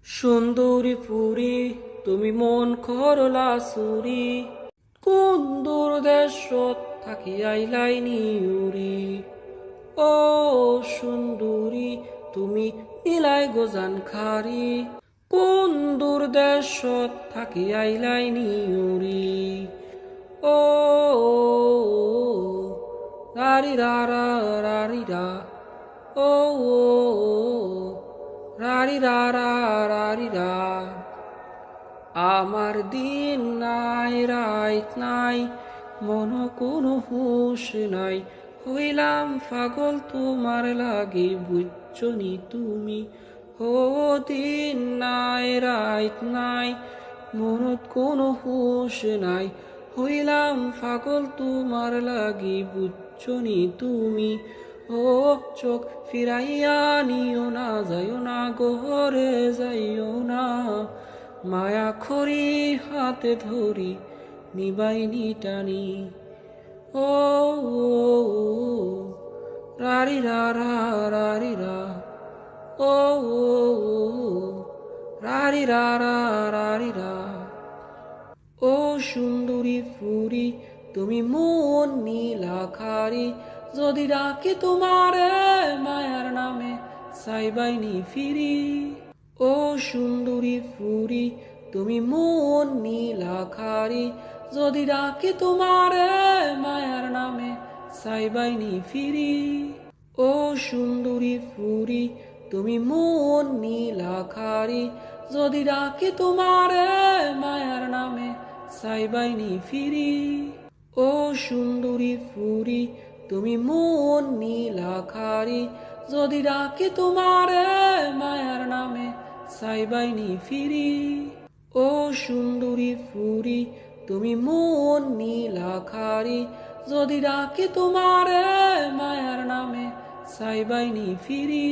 সুন্দরী ফুরি তুমি মন করলা সুরি, কোন দূর দেশত থাকি আইলাই নিউরি। ও সুন্দরী তুমি নীলাই গোজান খারি, কোন দূর দেশত থাকি আইলাই নিউরি। ও রারি রারা রারি রা, ও রারি রারা রারি রা। আমার দিন নাই রাত নাই, মন কোনো হুঁশ নাই, হইলাম পাগল তোমার লাগি বুঝছনি তুমি। ও দিন নাই রাত নাই, মনত কোনো হুঁশ নাই, হইলাম পাগল তোমার লাগি বুঝছনি তুমি। ও চোখ ফিরাইয়া নিও না, যাইও না গোহরে যাইও না, মায়া খড়ি হাতে ধরি নিবাইনি টানি। ও রারি রারা রারি রা, ও রারি রারা রারি রা। ও সুন্দরী ফুরি তুমি মন নীলাখারি, যদি ডাকি তোমারে মায়ার নামে সাইবাইনি ফিরি। ও সুন্দরী ফুরি তুমি মন নীলাখারি, যদি ডাকি তোমারে মায়ার নামে সাইবাইনি ফিরি। ও সুন্দরী ফুরি তুমি মন নীলাখারি, যদি ডাকি তোমারে মায়ার নামে সাইবাইনি ফিরি। ও সুন্দরী ফুরি তুমি মন নীলাখারি, যদি ডাকি তোমারে মায়ার নামে সাইবাইনি ফিরি। ও সুন্দরী ফুরি তুমি মন নীলাখারি, যদি ডাকি তোমারে মায়ার নামে সাইবাইনি ফিরি।